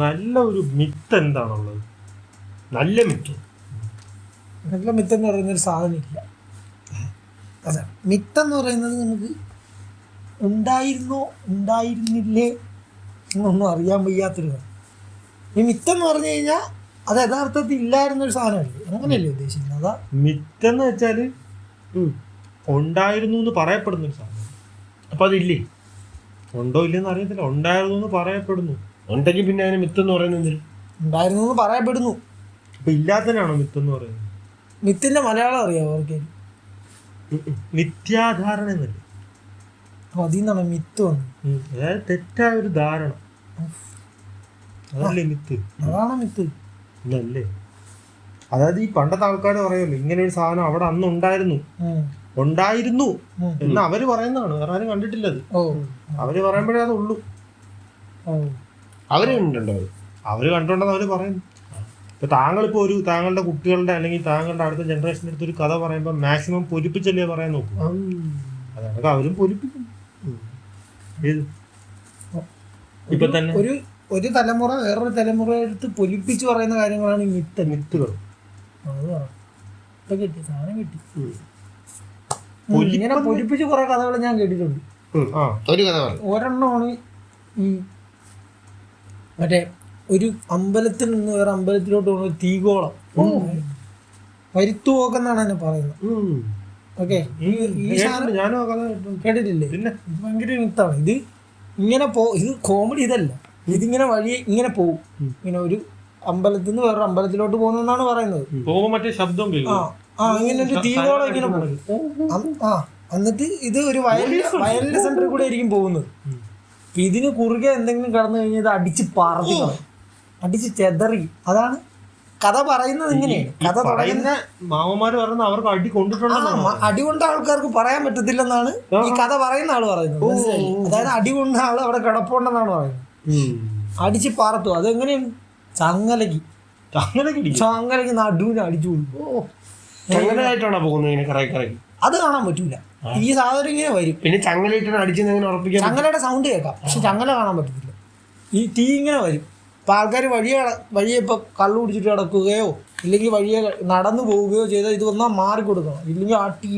നല്ല ഒരു മിത്ത് എന്താണുള്ളത്? നല്ല മിത്ത് എന്ന് പറയുന്നൊരു സാധനം ഇല്ല. അതെ, മിത്തെന്ന് പറയുന്നത് നമുക്ക് ഉണ്ടായിരുന്നോ ഉണ്ടായിരുന്നില്ലേ എന്നൊന്നും അറിയാൻ വയ്യാത്തൊരു കാര്യം. ഈ മിത്തെന്ന് പറഞ്ഞു കഴിഞ്ഞാൽ അത് യഥാർത്ഥത്തിൽ ഇല്ലായിരുന്നൊരു സാധനമല്ലേ, അങ്ങനെയല്ലേ ഉദ്ദേശിക്കുന്നത്? അതാ മിത്തെന്ന് വെച്ചാൽ ഉണ്ടായിരുന്നു എന്ന് പറയപ്പെടുന്നൊരു സാധനം. അപ്പം അതില്ലേ? ഉണ്ടോ ഇല്ലെന്ന് അറിയത്തില്ല. ഉണ്ടായിരുന്നു എന്ന് പറയപ്പെടുന്നു. ഉണ്ടെങ്കിൽ പിന്നെ അതിന് മിത്തെന്ന് പറയുന്നത് ഉണ്ടായിരുന്നു എന്ന് പറയപ്പെടുന്നു. അപ്പൊ ഇല്ലാത്തതിനാണോ മിത്തെന്ന് പറയുന്നത്? മിത്തിന്റെ മലയാളം അറിയാമോ അവർക്ക്? മിഥ്യാധാരണ എന്നല്ലേ? അതിൽ നിന്നാണ് മിത്ത് വന്നത്. അതായത് തെറ്റായ ഒരു ധാരണ, അതല്ലേ മിത്ത്? അതാണ് മിത്ത് ഇതല്ലേ? അതായത് ഈ പണ്ടത്തെ ആൾക്കാർ പറയുമല്ലോ, ഇങ്ങനെ ഒരു സാധനം അവിടെ അന്ന് ഉണ്ടായിരുന്നു എന്ന് അവര് പറയുന്നതാണ്. വേറെ ആരും കണ്ടിട്ടില്ലത്. അവര് പറയുമ്പോഴേ അതുള്ളൂ. അവര് കണ്ടിട്ടുണ്ടോ? അവര് കണ്ടിട്ടുണ്ടെന്ന് അവര് പറയുന്നു. ഇപ്പൊ താങ്കളിപ്പോ താങ്കളുടെ കുട്ടികളുടെ അല്ലെങ്കിൽ താങ്കളുടെ അടുത്ത ജനറേഷൻ്റെ അടുത്ത് ഒരു കഥ പറയുമ്പോൾ മാക്സിമം പൊലിപ്പിച്ചല്ലേ പറയാൻ നോക്കും. അതാണ് അവരും പൊലിപ്പിക്കും. ഇപ്പൊ തന്നെ ഒരു തലമുറ വേറൊരു തലമുറയെ അടുത്ത് പൊലിപ്പിച്ച് പറയുന്ന കാര്യങ്ങളാണ് ഈ മിത്തുകൾ. അത് ഇപ്പൊ കിട്ടി, സാധനം കിട്ടി. ഇങ്ങനെ പൊലിപ്പിച്ച് കുറെ കഥകൾ ഞാൻ കേട്ടിട്ടുണ്ട്. ഒരു കഥ ഒരെണ്ണമാണ് ഈ മറ്റേ ഒരു അമ്പലത്തിൽ നിന്ന് വേറെ അമ്പലത്തിലോട്ട് പോകുന്ന തീകോളം വരുത്തുപോക്കെന്നാണ് എന്നെ പറയുന്നത്. ഓക്കെ, ഈ സാധനം കേട്ടിട്ടില്ലേ? ഇത് ഭയങ്കര മിത്താണ്. ഇത് ഇങ്ങനെ ഇത് കോമഡി ഇതല്ല. ഇതിങ്ങനെ വഴി ഇങ്ങനെ പോവും. ഇങ്ങനെ ഒരു അമ്പലത്തിൽ നിന്ന് വേറൊരു അമ്പലത്തിലോട്ട് പോകുന്നെന്നാണ് പറയുന്നത്. മറ്റേ ശബ്ദം ഇങ്ങനെ ഒരു തീകോളം ഇങ്ങനെ പോകും. എന്നിട്ട് ഇത് ഒരു വയലിന്റെ സെന്ററിൽ കൂടെ ആയിരിക്കും പോകുന്നത്. ഇതിന് കുറുകെ എന്തെങ്കിലും കടന്നു കഴിഞ്ഞാൽ ഇത് അടിച്ച് പറത്തി അടിച്ച് ചെതറി. അതാണ് കഥ പറയുന്നത്. ഇങ്ങനെയാണ് കഥ പറയുന്ന മാമന്മാര് പറയുന്നത്. അവർക്ക് അടി കൊണ്ടിട്ടുണ്ട്. അടി കൊണ്ട ആൾക്കാർക്ക് പറയാൻ പറ്റത്തില്ലെന്നാണ് ഈ കഥ പറയുന്ന ആള് പറയുന്നത്. അതായത് അടി കൊണ്ട ആള് അവിടെ കിടപ്പുണ്ടെന്നാണ് പറയുന്നത്. അടിച്ച് പാർത്തു. അതെങ്ങനെയാണ്? ചങ്ങലക്ക് നടുവിന് അടിച്ചു കൊടുക്കും. ചങ്ങലായിട്ടാണോ പോകുന്നത്? അത് കാണാൻ പറ്റൂല. ഈ സാധനം ഇങ്ങനെ വരും. പിന്നെ ചങ്ങലയിട്ട് അടിച്ചെങ്ങനെ ഉറപ്പിക്കാം? ചങ്ങലയുടെ സൗണ്ട് കേൾക്കാം, പക്ഷെ ചങ്ങല കാണാൻ പറ്റത്തില്ല. ഈ തീ ഇങ്ങനെ വരും. ഇപ്പൊ ആൾക്കാർ വഴിയെ ഇപ്പൊ കള്ളു കുടിച്ചിട്ട് കിടക്കുകയോ ഇല്ലെങ്കിൽ വഴിയെ നടന്നു പോവുകയോ ചെയ്താൽ ഇത് വന്നാൽ മാറി കൊടുക്കണം. ഇല്ലെങ്കിൽ ആട്ടി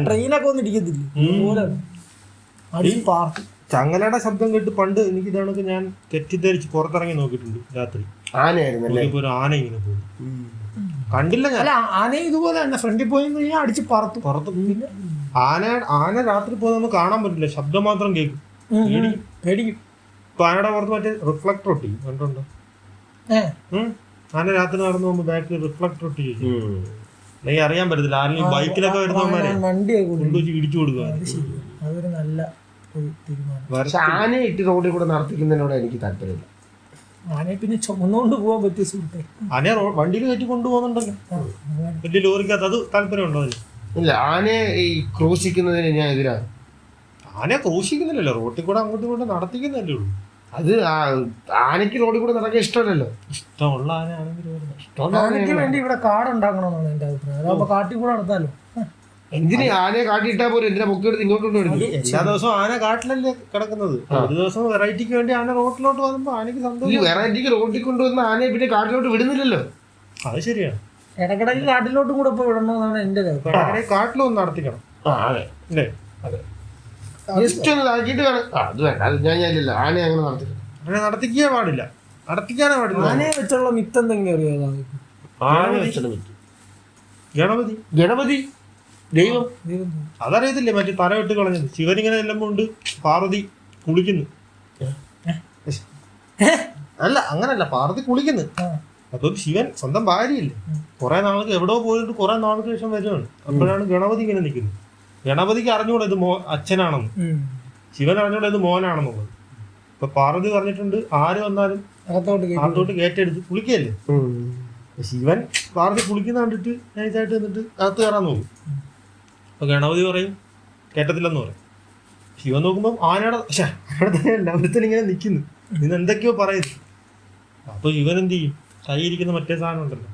ട്രെയിനൊക്കെ ഒന്നും ഇടിക്കത്തില്ല. അതുപോലെ അടിച്ച് പാർട്ടി. ചങ്ങലയുടെ ശബ്ദം കേട്ട് പണ്ട് എനിക്ക് ഇതാണൊക്കെ ഞാൻ തെറ്റിദ്ധരിച്ച് പുറത്തിറങ്ങി നോക്കിയിട്ടുണ്ട്. രാത്രി ആനയായിരുന്നല്ലേ? ഒരു ആന ഇങ്ങനെ പോകും, കണ്ടില്ല ഞാൻ. അല്ല, ആന ഇതുപോലെ തന്നെ ഫ്രണ്ടിൽ പോയി കഴിഞ്ഞാൽ അടിച്ച് പുറത്ത്. പിന്നെ ആന രാത്രി പോയി നമുക്ക് കാണാൻ പറ്റില്ല, ശബ്ദം മാത്രം കേൾക്കും. പേടിക്കും. ഇപ്പൊ ആനയുടെ പുറത്ത് മറ്റേ റിഫ്ലക്ടർ ഒട്ടി കണ്ടുണ്ടോ? ആന രാത്രി നടന്നു പോകുമ്പോ ബാക്കിൽ റിഫ്ലക്ടർ ഒട്ടി ചെയ്യും. അല്ലെങ്കിൽ അറിയാൻ പറ്റത്തില്ല. ആരെങ്കിലും ബൈക്കിലൊക്കെ വരുന്നവന്മാരെ കൊണ്ടുവച്ച് ഇടിച്ചു കൊടുക്കുക. അതൊരു നല്ല തീരുമാനം. ആനയെ ഇട്ട് റോഡിൽ കൂടെ നടത്തിക്കുന്നതിനോട് എനിക്ക് താല്പര്യമില്ല. ആനയെ പിന്നെ ചുമന്നുകൊണ്ട് പോകാൻ പറ്റിയ സുഹൃത്തെ. ആനയെ വണ്ടിയിൽ കയറ്റി കൊണ്ടുപോകുന്നുണ്ടല്ലോ വലിയ ലോറിക്കകത്ത്. അത് താല്പര്യമുണ്ടോ? ഇല്ല, ആനയെ ഈ ക്രൂശിക്കുന്നതിന് ഞാൻ എതിരാണ്. ആനയെ ക്രൂശിക്കുന്നില്ലല്ലോ, റോട്ടിൽ കൂടെ അങ്ങോട്ടും ഇങ്ങോട്ടും നടത്തിക്കുന്നല്ലേ ഉള്ളൂ. അത് ആനയ്ക്ക് റോഡിൽ കൂടെ നടക്കാൻ ഇഷ്ടമല്ലല്ലോ. ഇഷ്ടമുള്ള ആനയ്ക്ക് വേണ്ടി ഇവിടെ കാടുണ്ടാക്കണമെന്നാണ് എന്റെ അഭിപ്രായം. അതാകുമ്പോ കാട്ടിൽ കൂടെ നടത്താലോ. എന്തിന് ആനയെ കാട്ടിയിട്ടാ പോലും എന്തിനാ പൊക്കെടുത്ത് ഇങ്ങോട്ട് കൊണ്ടുവരുന്നത്? എല്ലാ ദിവസവും ആന കാട്ടിലല്ലേ കിടക്കുന്നത്. ഒരു ദിവസം വെറൈറ്റിക്ക് വേണ്ടി ആന റോട്ടിലോട്ട് വന്നപ്പോ ആനയ്ക്ക് സന്തോഷം. ഈ വെറൈറ്റിക്ക് റോട്ടിൽ കൊണ്ടുവന്ന ആനയെ പിന്നെ കാട്ടിലോട്ട് വിടുന്നില്ലല്ലോ. അത് ശരിയാണ്. ഇടക്കിടക്ക് കാട്ടിലോട്ടും കൂടെ ഇപ്പൊ വിടണമെന്നാണ് എന്റെ കാട്ടിലൊന്നും നടത്തിക്കണം. അതെ, ജസ്റ്റ് ഒന്ന് ഇതാക്കിയിട്ട് അത് വേണ്ട. അത് ഞാനില്ല, ആനയെ അങ്ങനെ നടത്തിക്കണം. അങ്ങനെ നടത്തിക്കാൻ പാടില്ല, നടത്തിക്കാനേ പാടില്ല. ആനയെ വെച്ചുള്ള മിത്ത് എന്തെങ്കിലും അറിയാമോ? ആനയെ വെച്ചുള്ള മിത്ത് ഗണപതി ദൈവം അതറിയത്തില്ലേ? മറ്റേ തല വിട്ട് കളഞ്ഞത് ശിവനിങ്ങനെ എല്ലാം കൊണ്ട് പാർവതി കുളിക്കുന്നു. അല്ല, അങ്ങനല്ല, പാർവതി കുളിക്കുന്നു. അപ്പം ശിവൻ സ്വന്തം ഭാര്യയില്ലേ, കുറെ നാൾക്ക് എവിടെയോ പോയിട്ട് കുറെ നാൾക്ക് ശേഷം വരുവാണ്. അപ്പോഴാണ് ഗണപതി ഇങ്ങനെ നിൽക്കുന്നത്. ഗണപതിക്ക് അറിഞ്ഞൂടെ ഇത് അച്ഛനാണെന്ന്, ശിവൻ അറിഞ്ഞൂടെ ഇത് മോനാണെന്നുള്ളത്. ഇപ്പൊ പാർവതി പറഞ്ഞിട്ടുണ്ട് ആര് വന്നാലും അകത്തോട്ട് കയറ്റെടുത്ത് കുളിക്കല്ലേ. ശിവൻ പാർവതി കുളിക്കുന്ന കണ്ടിട്ട് നൈസായിട്ട് എന്നിട്ട് അകത്ത് കയറാൻ നോക്കും. അപ്പൊ ഗണപതി പറയും കേട്ടത്തില്ലെന്ന് പറയും. ശിവൻ നോക്കുമ്പോൾ ആനയുടെ എല്ലാവരത്തിനും ഇങ്ങനെ നിൽക്കുന്നു, ഇന്ന് എന്തൊക്കെയോ പറയുന്നു. അപ്പൊ ശിവൻ എന്ത് ചെയ്യും? കൈയിരിക്കുന്ന മറ്റേ സാധനം ഉണ്ടല്ലോ,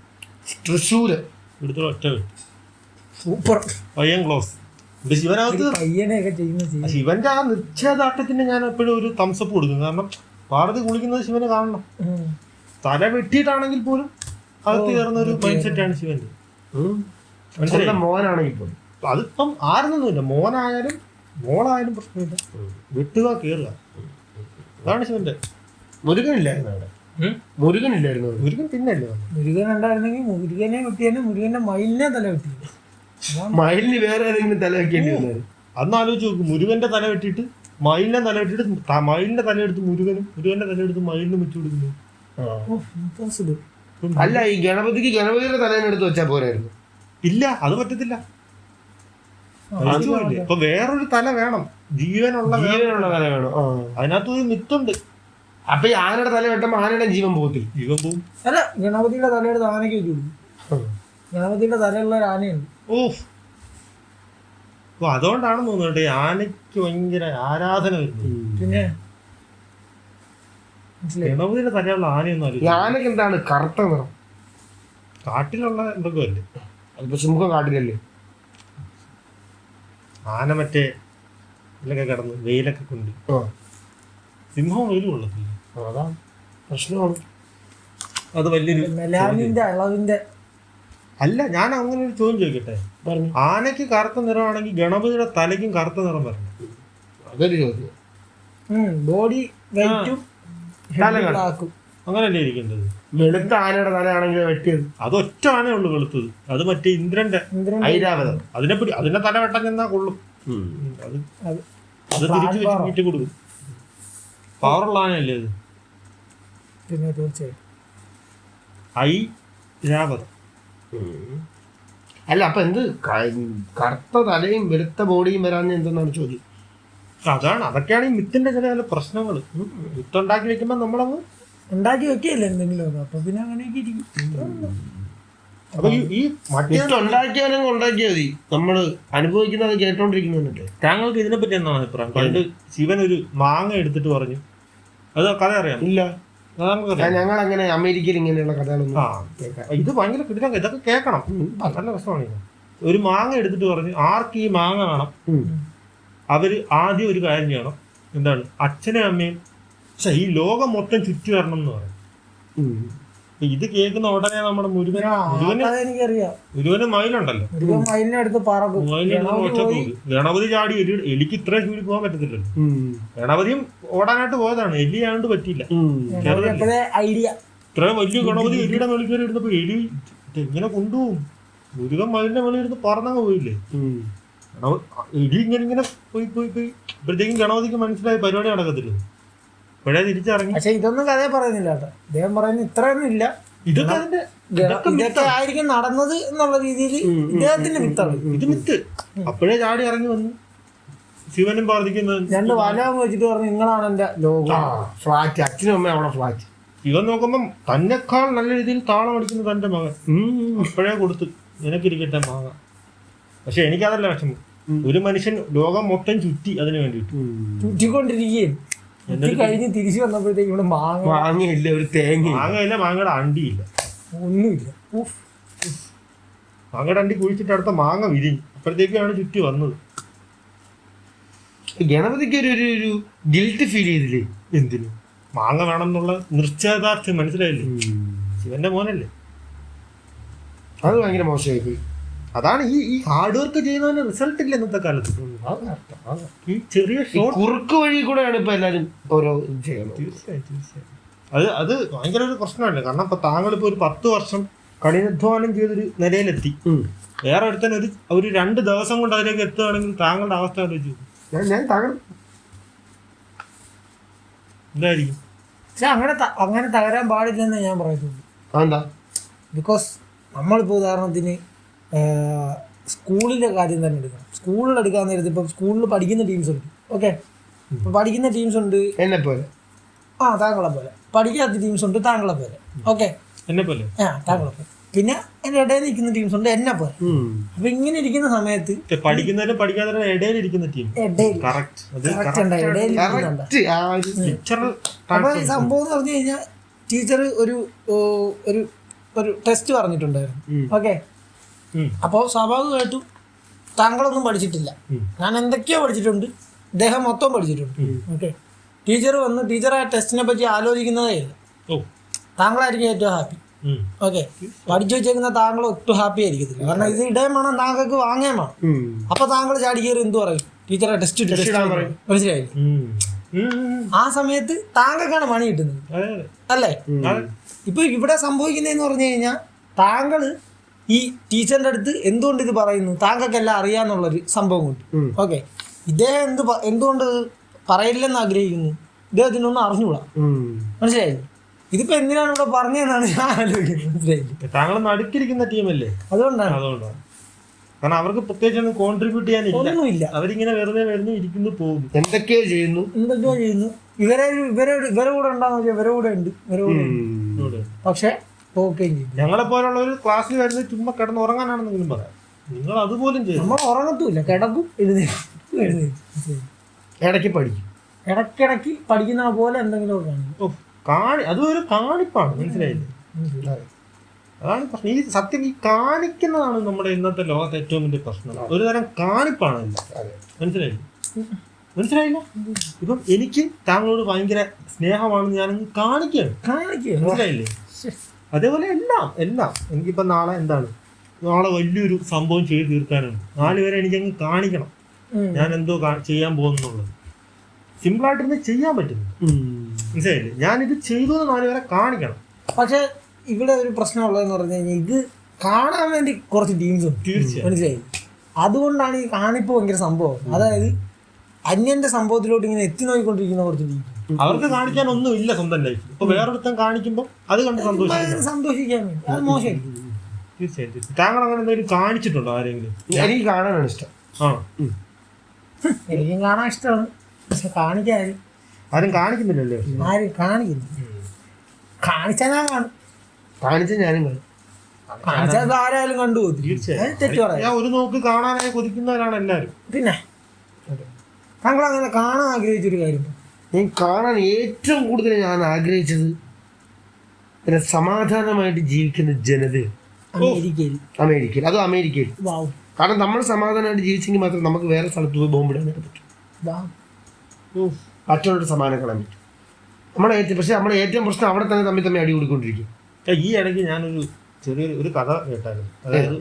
തൃശ്ശൂര്, ഇവിടുത്തെ ഒറ്റ സൂപ്പർ പയ്യൻ ക്ലോസ്. ശിവനകത്ത് ശിവന്റെ ആ നിശ്ചയദാർഢ്യത്തിന് ഞാൻ എപ്പോഴും ഒരു തംസപ്പ് കൊടുക്കും. കാരണം പാർവതി കുളിക്കുന്നത് ശിവന് കാണണം. തല വെട്ടിയിട്ടാണെങ്കിൽ പോലും അകത്ത് കയറുന്ന ഒരു മൈൻഡ് സെറ്റാണ് ശിവന്റെ. സ്വന്തം മോനാണെങ്കിൽ പോലും അതിപ്പം ആരെന്നൊന്നുമില്ല, മോനായാലും മോളായാലും പ്രശ്നമില്ല, വെട്ടുക കയറുക, അതാണ് ശിവന്റെ. മുരുകനില്ലായിരുന്നു അവിടെ, മുരുകനില്ലായിരുന്നു അവിടെ. മുരുകൻ പിന്നല്ലേ മുരുകൻ ഉണ്ടായിരുന്നെങ്കിൽ മുരുകനെ വെട്ടിയാലും മുരുകന്റെ മയിലിനെ തല വെട്ടി. മയിലിന് വേറെ ഏതെങ്കിലും തല വെക്കേണ്ടി വന്നത്. അന്ന് ആലോചിച്ച് നോക്കും, മുരുകന്റെ തല വെട്ടിയിട്ട് മയിലിനെ തല വെട്ടിയിട്ട് മയിലിന്റെ തലയെടുത്ത് മുരുകനും മുരുകന്റെ തലയെടുത്ത് മയിലിനും വെച്ചു കൊടുക്കുന്നു. അല്ല, ഈ ഗണപതിയുടെ തലേനെടുത്ത് വെച്ചാൽ പോരായിരുന്നു. ഇല്ല, അത് പറ്റത്തില്ല. ഇപ്പൊ വേറൊരു തല വേണം, ജീവനുള്ള തല വേണം. അതിനകത്ത് ഒരു മിത്തുണ്ട്. അപ്പൊ ഈ ആനയുടെ തല വെട്ടുമ്പോ ആനയുടെ ജീവൻ പോകത്തില്ല. ജീവൻ പോവും. അല്ല, ഗണപതിയുടെ തലയെടുത്ത് ആനയ്ക്ക് വെച്ചു കൊടുക്കും. ഗണപതിയുടെ തലയുള്ള ഒരു ആനയുണ്ട്. അപ്പൊ അതുകൊണ്ടാണെന്ന് തോന്നുന്നുണ്ട് ഈ ആനയ്ക്ക് ഭയങ്കര ആരാധന വരുന്നത്. പിന്നെ ഗണപതിയുടെ തലയുള്ള ആനയൊന്നും അറിയില്ല. ആനക്ക് എന്താണ് കറുത്ത നിറം? കാട്ടിലുള്ള മൃഗമല്ലേ അതിപ്പോ സിംഹം കാട്ടിലല്ലേ? ആന മറ്റേ ഇതിലൊക്കെ കിടന്ന് വെയിലൊക്കെ കൊണ്ട്, സിംഹം വെയിൽ കൊള്ളത്തില്ല. അതാണ് പ്രശ്നമാണ്. അത് വലിയൊരു മെലാനിന്റെ അളവിന്റെ അല്ല. ഞാൻ അങ്ങനെ ഒരു ചോദ്യം ചോദിക്കട്ടെ, ആനയ്ക്ക് കറുത്ത നിറമാണെങ്കിൽ ഗണപതിയുടെ തലയ്ക്കും കറുത്ത നിറം വരണം. അതൊരു ചോദ്യം. ബോഡി വെയിറ്റും അങ്ങനല്ലേ ഇരിക്കേണ്ടത്? വെളുത്ത ആനയുടെ തലയാണെങ്കിൽ വെട്ടിയത് അത് ഒറ്റ ആനയുള്ളൂ വെളുത്തത്, അത് മറ്റേ ഇന്ദ്രന്റെ ഐരാവതം. അതിന്റെ തല വെട്ടം ചെന്നാ കൊള്ളും. അത് തിരിച്ചു വെച്ച് വീട്ടിൽ കൊടുക്കും. പവറുള്ള ആനയല്ലേ അത്? പിന്നെ തീർച്ചയായും ഐരാവതം. അല്ല, അപ്പൊ എന്ത് കറുത്ത തലയും വെളുത്ത ബോഡിയും വരാൻ എന്തെന്നാണ് ചോദ്യം. അതാണ്, അതൊക്കെയാണ് ഈ മിത്തിന്റെ ചില പ്രശ്നങ്ങൾ. മിത്തുണ്ടാക്കി വെക്കുമ്പോ നമ്മളങ്ങ് ഉണ്ടാക്കി വെക്കുകയല്ലേ എന്തെങ്കിലും, അപ്പൊ പിന്നെ അങ്ങനെയൊക്കെ ഇരിക്കും. അപ്പൊ ഈ ഉണ്ടാക്കിയാലും ഉണ്ടാക്കിയാൽ മതി, നമ്മള് അനുഭവിക്കുന്നത് കേട്ടോണ്ടിരിക്കുന്നല്ലേ. താങ്കൾക്ക് ഇതിനെപ്പറ്റി എന്താണ് അഭിപ്രായം? പണ്ട് ശിവൻ ഒരു മാങ്ങ എടുത്തിട്ട് പറഞ്ഞു, അത് കഥ അറിയാം? ഇല്ല, ഞങ്ങൾ അങ്ങനെ അമേരിക്കയിൽ ഇങ്ങനെയുള്ള കഥകളൊന്നും. ഇത് ഭയങ്കര കിടിലം, ഇതൊക്കെ കേൾക്കണം, നല്ല രസമാണ്. ഒരു മാങ്ങ എടുത്തിട്ട് പറഞ്ഞു, ആർക്ക് ഈ മാങ്ങ വേണം, അവര് ആദ്യം ഒരു കാര്യം ചെയ്യണം. എന്താണ്? അച്ഛനെ അമ്മയും ഈ ലോകം മൊത്തം ചുറ്റി വരണം എന്ന് പറയും. ഇത് കേൾക്കുന്ന ഉടനെ നമ്മുടെ മുരുകന് മയിലുണ്ടല്ലോ, ഗണപതി ചാടി എലിക്ക് ഇത്ര ചൂടി പോകാൻ പറ്റത്തില്ലല്ലോ. ഗണപതിയും ഓടാനായിട്ട് പോയതാണ്, എലിയാണ്ട് പറ്റിയില്ല. ഇത്രയും വലിയ ഗണപതി എലിയുടെ മേളിൽ കയറി ഇരുന്നപ്പോ എലി എങ്ങനെ കൊണ്ടുപോകും? മുരുകൻ മയിലിന്റെ മേളിൽ ഇരുന്ന് പറന്നങ്ങ് പോയില്ലേ. എലി ഇങ്ങനെ പോയി പോയി പോയി ഇപ്പോഴത്തേക്കും ഗണപതിക്ക് മനസ്സിലായി പരിപാടി നടക്കത്തില്ല. ഇപ്പോഴേ തിരിച്ചിറങ്ങി. പക്ഷെ ഇതൊന്നും കഥയെ പറയുന്നില്ല കേട്ടോ, അദ്ദേഹം പറയുന്നത് ഇത്രയൊന്നും ഇല്ല, ഇതൊക്കെ ആയിരിക്കും നടന്നത് എന്നുള്ള രീതിയിൽ ഇദ്ദേഹത്തിന്റെ മിത്താണ് ഇത്. മിത്ത് അപ്പോഴേ ചാടി ഇറങ്ങി വന്നു ശിവനും പാർവതിക്കുന്നത്. രണ്ട് വലം വെച്ചിട്ട് പറഞ്ഞു, നിങ്ങളാണ് എന്റെ ലോകം. ഫ്ലാറ്റ്, അച്ഛനും അമ്മ അവിടെ ഫ്ലാറ്റ്. ശിവൻ നോക്കുമ്പം തന്നെക്കാൾ നല്ല രീതിയിൽ താളം അടിക്കുന്ന തന്റെ മകൻ അപ്പോഴേ കൊടുത്ത്, നിനക്കിരിക്കട്ടെ മാങ്ങ. പക്ഷെ എനിക്കതല്ല വിഷമം, ഒരു മനുഷ്യൻ ലോകം മൊത്തം ചുറ്റി അതിനു വേണ്ടിയിട്ട് ചുറ്റിക്കൊണ്ടിരിക്കുകയും കഴിഞ്ഞ് തിരിച്ചു വന്നപ്പോഴത്തേക്ക് ഇവിടെ മാങ്ങയില്ല, ഒരു തേങ്ങ മാങ്ങയില്ല, മാങ്ങയുടെ അണ്ടിയില്ല, ഒന്നുമില്ല. മാങ്ങയുടെ അണ്ടി കുഴിച്ചിട്ട് അടുത്ത മാങ്ങ വിരിഞ്ഞു. അപ്പോഴത്തേക്കാണ് ചുറ്റി വന്നത്. ഗണപതിക്ക് ഒരു ഗിൽറ്റ് ഫീൽ ചെയ്തില്ലേ? എന്തിനു? മാങ്ങ വേണം എന്നുള്ള നിശ്ചയദാർഢ്യം മനസ്സിലായില്ലേ? ശിവന്റെ മോനല്ലേ. അത് ഭയങ്കര മോശമായി പോയി. അതാണ് ഈ ഹാർഡ് വർക്ക് ചെയ്യുന്നതിന് റിസൾട്ട് ഇല്ല ഇന്നത്തെ കാലത്ത്. ഈ ചെറിയ കുറുക്ക് വഴി കൂടെയാണ് ഇപ്പൊ എല്ലാരും ഓരോ ചെയ്യണം. തീർച്ചയായും അത് ഭയങ്കര ഒരു പ്രശ്നമല്ലേ. കാരണം ഇപ്പൊ താങ്കളിപ്പോ ഒരു 10 വർഷം കഠിനാധ്വാനം ചെയ്തൊരു നിലയിലെത്തി, വേറെ ഒരുത്തന്നെ ഒരു 2 ദിവസം കൊണ്ട് അതിലേക്ക് എത്തുകയാണെങ്കിൽ താങ്കളുടെ അവസ്ഥ ആലോചിച്ചു എന്തായിരിക്കും? പക്ഷെ അങ്ങനെ തകരാൻ പാടില്ലെന്ന് ഞാൻ പറയുന്നത്. എന്താ? ബിക്കോസ് നമ്മളിപ്പോൾ ഉദാഹരണത്തിന് സ്കൂളിലെ കാര്യം തന്നെ എടുക്കണം. സ്കൂളിൽ എടുക്കാൻ നേരത്ത് ഇപ്പം സ്കൂളിൽ പഠിക്കുന്ന ടീംസ് ഉണ്ട്. ഓക്കെ, ഇപ്പം പഠിക്കുന്ന ടീംസ് ഉണ്ട് എന്നെ പോലെ, താങ്കളെ പോലെ. പഠിക്കാത്ത ടീംസ് ഉണ്ട് താങ്കളെ പോലെ. ഓക്കെ, എന്നെ പോലെ, താങ്കളെ പോലെ. പിന്നെ എൻ്റെ ഇടയിൽ നിൽക്കുന്ന ടീംസ് ഉണ്ട് എന്നെ പോലെ. അപ്പൊ ഇങ്ങനെ ഇരിക്കുന്ന സമയത്ത് പഠിക്കുന്നതിനും പഠിക്കാത്തതിനും ഇടയിൽ ഇരിക്കുന്ന ടീം അപ്പൊ ഈ സംഭവം എന്ന് പറഞ്ഞു കഴിഞ്ഞാൽ ടീച്ചർ ഒരു ടെസ്റ്റ് പറഞ്ഞിട്ടുണ്ടായിരുന്നു. ഓക്കെ, അപ്പോൾ സ്വാഭാവികമായിട്ടും താങ്കളൊന്നും പഠിച്ചിട്ടില്ല, ഞാൻ എന്തൊക്കെയോ പഠിച്ചിട്ടുണ്ട്, ഇദ്ദേഹം മൊത്തം പഠിച്ചിട്ടുണ്ട്. ഓക്കെ, ടീച്ചർ വന്ന് ടീച്ചർ ആ ടെസ്റ്റിനെ പറ്റി ആലോചിക്കുന്നതേ ഇല്ല. ഓ താങ്കളായിരിക്കും ഏറ്റവും ഹാപ്പി. ഉം. ഓക്കെ, പഠിച്ചു വെച്ചേക്കുന്ന താങ്കൾ ഒട്ടും ഹാപ്പി ആയിരിക്കത്തില്ല. കാരണം ഇത് ഇടയും വേണം, താങ്കൾക്ക് വാങ്ങാൻ വേണം. അപ്പൊ താങ്കൾ ചാടി കയറി എന്ത് പറയും? ടീച്ചറെ ടെസ്റ്റ് മനസ്സിലായി. ഉം. ഉം. ആ സമയത്ത് താങ്കൾക്കാണ് പണി കിട്ടുന്നത്, അതെ, അതെ. അല്ലേ? ഇപ്പൊ ഇവിടെ സംഭവിക്കുന്നതെന്ന് പറഞ്ഞു കഴിഞ്ഞാൽ താങ്കൾ ഈ ടീച്ചറിന്റെ അടുത്ത് എന്തുകൊണ്ട് ഇത് പറയുന്നു, താങ്കൾക്കെല്ലാം അറിയാന്നുള്ളൊരു സംഭവം കൊണ്ട്. ഓക്കെ, ഇദ്ദേഹം എന്തുകൊണ്ട് പറയില്ലെന്ന് ആഗ്രഹിക്കുന്നു, ഇദ്ദേഹത്തിനൊന്നും അറിഞ്ഞുകൂടാ. മനസ്സിലായി? ഇതിപ്പോ എന്തിനാണ് ഇവിടെ പറഞ്ഞതെന്നാണ് ഞാൻ ആലോചിക്കുന്നത്. മനസ്സിലായില്ലേ? താങ്കൾ നടുക്കിരിക്കുന്ന ടീമല്ലേ, അതുകൊണ്ടാണ്. കാരണം അവർക്ക് പ്രത്യേകിച്ച് കോൺട്രിബ്യൂട്ട് ചെയ്യാനില്ല. ഒന്നുമില്ല, അവരിങ്ങനെ വെറുതെ ഇരിക്കുന്നു പോകും, എന്തൊക്കെയോ ചെയ്യുന്നു. ഇവരെ കൂടെ ഉണ്ടാകുന്ന ഇവരെ കൂടെ ഉണ്ട്, പക്ഷെ ഓക്കെയും ചെയ്യും. ഞങ്ങളെ പോലുള്ള ഒരു ക്ലാസ്സിൽ വരുന്നത് ചുമ്മാ കിടന്ന് ഉറങ്ങാനാണെന്നെങ്കിലും പറയാം. നിങ്ങൾ അതുപോലും ചെയ്യും. നമ്മൾ ഉറങ്ങത്തുമില്ല, കിടക്കും, എഴുന്നേക്കും. ഇടയ്ക്ക് പഠിക്കും, ഇടയ്ക്കിടയ്ക്ക് പഠിക്കുന്ന പോലെ എന്തെങ്കിലും അതും ഒരു കാണിപ്പാണ്. മനസ്സിലായില്ലേ? അതാണ് പ്രശ്നം. ഈ സത്യം ഈ കാണിക്കുന്നതാണ് നമ്മുടെ ഇന്നത്തെ ലോകത്തെ ഏറ്റവും വലിയ പ്രശ്നം. ഒരു തരം കാണിപ്പാണ് എല്ലാം. മനസ്സിലായില്ല? ഇപ്പം എനിക്ക് താങ്കളോട് ഭയങ്കര സ്നേഹമാണെന്ന് ഞാനങ്ങ് കാണിക്കുകയാണ്. മനസ്സിലായില്ലേ? അതേപോലെ എല്ലാം എനിക്കിപ്പം നാളെ വലിയൊരു സംഭവം ചെയ്ത് തീർക്കാനാണ്. 4 പേരെ എനിക്കങ്ങ് കാണിക്കണം ഞാൻ എന്തോ ചെയ്യാൻ പോകുന്നുള്ളത്. സിമ്പിളായിട്ടൊന്നും ചെയ്യാൻ പറ്റുന്നു. മനസ്സിലായില്ലേ? ഞാനിത് ചെയ്തു 4 പേരെ കാണിക്കണം. പക്ഷെ ഇവിടെ ഒരു പ്രശ്നമുള്ളതെന്ന് പറഞ്ഞു കഴിഞ്ഞാൽ ഇത് കാണാൻ വേണ്ടി കുറച്ച് ടീംസ് ഉണ്ട്. തീർച്ചയായും. മനസ്സിലായി? അതുകൊണ്ടാണ് ഈ കാണിപ്പ് ഭയങ്കര സംഭവം. അതായത് അന്യന്റെ സംഭവത്തിലോട്ട് ഇങ്ങനെ എത്തി നോക്കിക്കൊണ്ടിരിക്കുന്ന കുറച്ച് ടീം. അവർക്ക് കാണിക്കാൻ ഒന്നും ഇല്ല സ്വന്തം ലൈഫിൽ. ഇപ്പൊ വേറൊരുത്തം കാണിക്കുമ്പോൾ അത് കണ്ട് സന്തോഷിക്കാൻ വേണ്ടി. അത് മോശം. തീർച്ചയായും. താങ്കൾ അങ്ങനെ എന്തെങ്കിലും കാണിച്ചിട്ടുണ്ടോ ആരെങ്കിലും? എനിക്ക് കാണാനാണ് ഇഷ്ടം. എനിക്കും കാണാൻ ഇഷ്ടമാണ്, പക്ഷെ കാണിക്കാൻ ആരും കാണിക്കുന്നില്ലല്ലേ? ആരും കാണിക്കുന്നു. കാണിച്ചാൽ ഞാൻ കാണും, കാണിച്ച ഞാനും കാണും. കാണിച്ചാൽ ആരായാലും കണ്ടുപോകും. തെറ്റു പറയാം. ഞാൻ ഒരു നോക്ക് കാണാനായി കൊതിക്കുന്നവരാണ് എല്ലാവരും. പിന്നെ താങ്കൾ അങ്ങനെ കാണാൻ ആഗ്രഹിച്ചൊരു കാര്യം? ഞാൻ കാണാൻ ഏറ്റവും കൂടുതൽ ഞാൻ ആഗ്രഹിച്ചത് പിന്നെ സമാധാനമായിട്ട് ജീവിക്കുന്ന ജനത അമേരിക്കയിൽ. അതും അമേരിക്കയിൽ. കാരണം നമ്മൾ സമാധാനമായിട്ട് ജീവിച്ചെങ്കിൽ മാത്രം നമുക്ക് വേറെ സ്ഥലത്ത് പോയി ബോംബിടാനൊക്കെ പറ്റും. മറ്റുള്ളവരുടെ സമാധാനം കാണാൻ പറ്റും. നമ്മളെ ഏറ്റവും പ്രശ്നം അവിടെ തന്നെ തമ്മിൽ അടി കൂടിക്കൊണ്ടിരിക്കും. ഈ ഇടയ്ക്ക് ഞാനൊരു ചെറിയൊരു കഥ കേട്ടായിരുന്നു. അതായത്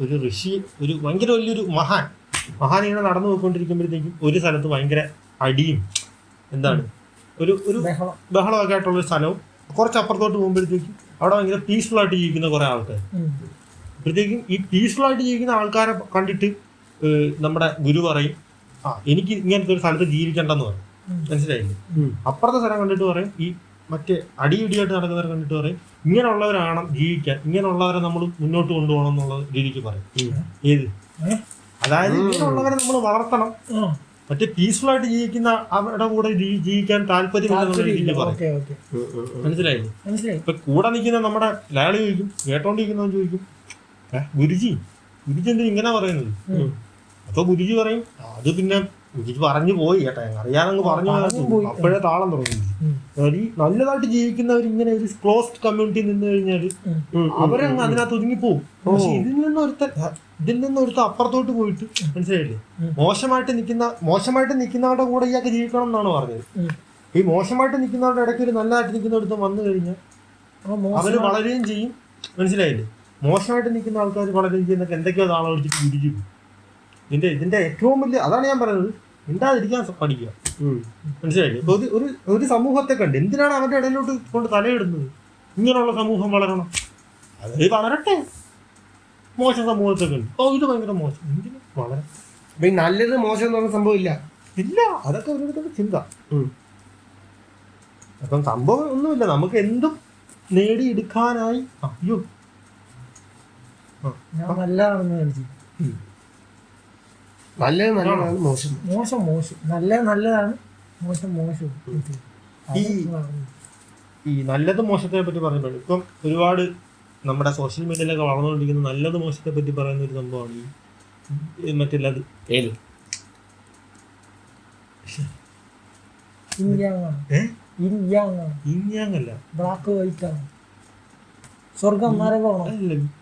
ഒരു ഋഷി, ഒരു ഭയങ്കര വലിയൊരു മഹാൻ ഇങ്ങനെ നടന്നു പോയിക്കൊണ്ടിരിക്കുമ്പോഴത്തേക്കും ഒരു സ്ഥലത്ത് ഭയങ്കര അടിയും ഒരു ബഹളമൊക്കെ ആയിട്ടുള്ളൊരു സ്ഥലവും കുറച്ചപ്പുറത്തോട്ട് പോകുമ്പോഴത്തേക്കും അവിടെ ഭയങ്കര പീസ്ഫുൾ ആയിട്ട് ജീവിക്കുന്ന കുറേ ആൾക്കാർ. അപ്പോഴത്തേക്കും ഈ പീസ്ഫുൾ ആയിട്ട് ജീവിക്കുന്ന ആൾക്കാരെ കണ്ടിട്ട് നമ്മുടെ ഗുരു പറയും, എനിക്ക് ഇങ്ങനത്തെ ഒരു സ്ഥലത്ത് ജീവിക്കണ്ടെന്ന് പറയും. മനസ്സിലായില്ലേ? അപ്പുറത്തെ സ്ഥലം കണ്ടിട്ട് പറയും, ഈ മറ്റേ അടിയിടിയായിട്ട് നടക്കുന്നവരെ കണ്ടിട്ട് പറയും, ഇങ്ങനെയുള്ളവരാണ് ജീവിക്കാൻ, ഇങ്ങനെയുള്ളവരെ നമ്മൾ മുന്നോട്ട് കൊണ്ടുപോകണം എന്നുള്ള രീതിക്ക് പറയും. ഏത്? അതായത് ഇങ്ങനെയുള്ളവരെ നമ്മൾ വളർത്തണം, മറ്റേ പീസ്ഫുൾ ആയിട്ട് ജീവിക്കുന്ന അവരുടെ കൂടെ ജീവിക്കാൻ താല്പര്യമില്ലെന്നുള്ള രീതിക്ക് പറയും. മനസ്സിലായില്ലേ? ഇപ്പൊ കൂടെ നിൽക്കുന്ന നമ്മുടെ ലാളി ചോദിക്കും, കേട്ടോണ്ടിരിക്കുന്നവൻ ചോദിക്കും, ഗുരുജി എന്തിനാ ഇങ്ങനെ പറയുന്നത്? അപ്പൊ ഗുരുജി പറയും, അത് പിന്നെ ഗുരുജി പറഞ്ഞു പോയി കേട്ടോ, അറിയാതെ പറഞ്ഞു. അപ്പോഴേ താളം തുടങ്ങി. ഈ നല്ലതായിട്ട് ജീവിക്കുന്നവർ ഇങ്ങനെ ഒരു ക്ലോസ്ഡ് കമ്മ്യൂണിറ്റി നിന്ന് കഴിഞ്ഞാൽ അവരങ്ങ് അതിനകത്ത് ഒതുങ്ങിപ്പോവും. പക്ഷെ ഇതിൽ നിന്നൊരുത്ത അപ്പുറത്തോട്ട് പോയിട്ട്, മനസ്സിലായില്ലേ, മോശമായിട്ട് നിൽക്കുന്നവരുടെ കൂടെ ഇയാൾക്ക് ജീവിക്കണം എന്നാണ് പറഞ്ഞത്. ഈ മോശമായിട്ട് നിൽക്കുന്നവരുടെ ഇടയ്ക്ക് ഒരു നല്ലതായിട്ട് നിൽക്കുന്നവരുത്ത് വന്നു കഴിഞ്ഞാൽ അവര് വളരുകയും ചെയ്യും. മനസ്സിലായില്ലേ? മോശമായിട്ട് നിൽക്കുന്ന ആൾക്കാർ വളരുകയും ചെയ്യുന്നൊക്കെ എന്തൊക്കെയോ താളം അടിച്ചിട്ട് പിടിച്ചു പോകും. ഇതിന്റെ ഏറ്റവും വലിയ അതാണ് ഞാൻ പറയുന്നത്, മിണ്ടാതിരിക്കാൻ പഠിക്കുക. മനസ്സിലായില്ലേ? ഇപ്പൊ ഒരു സമൂഹത്തെ കണ്ട് എന്തിനാണ് അവരുടെ ഇടയിലോട്ട് കൊണ്ട് തലയിടുന്നത്? ഇങ്ങനെയുള്ള സമൂഹം വളരണം, അത് വളരട്ടെ. മോശം സമൂഹത്തെ കണ്ട് ഇത് ഭയങ്കര മോശം, എന്തിനും വളരെ അപ്പൊ ഈ നല്ലത് മോശം എന്ന് പറഞ്ഞ സംഭവം ഇല്ല. അതൊക്കെ ഓരോരുത്തരുടെ ചിന്ത. അപ്പം സംഭവം ഒന്നുമില്ല, നമുക്ക് എന്തും നേടിയെടുക്കാനായി. അയ്യോ നല്ലത് നല്ലതാണ്, മോശം നല്ലതാണ്, മോശം. ഈ നല്ലത് മോശത്തെ പറ്റി പറയുമ്പോൾ ഇപ്പം ഒരുപാട് നമ്മുടെ സോഷ്യൽ മീഡിയയിലൊക്കെ വളർന്നുകൊണ്ടിരിക്കുന്ന നല്ലത് മോശത്തെ പറ്റി പറയുന്ന ഒരു സംഭവമാണ് ഈ മറ്റുള്ളത്. ഏത്? ഇൻയാങ്ങല്ല, ബ്ലാക്ക് വൈറ്റ് ആണ്, സ്വർഗം നരകമാണ്.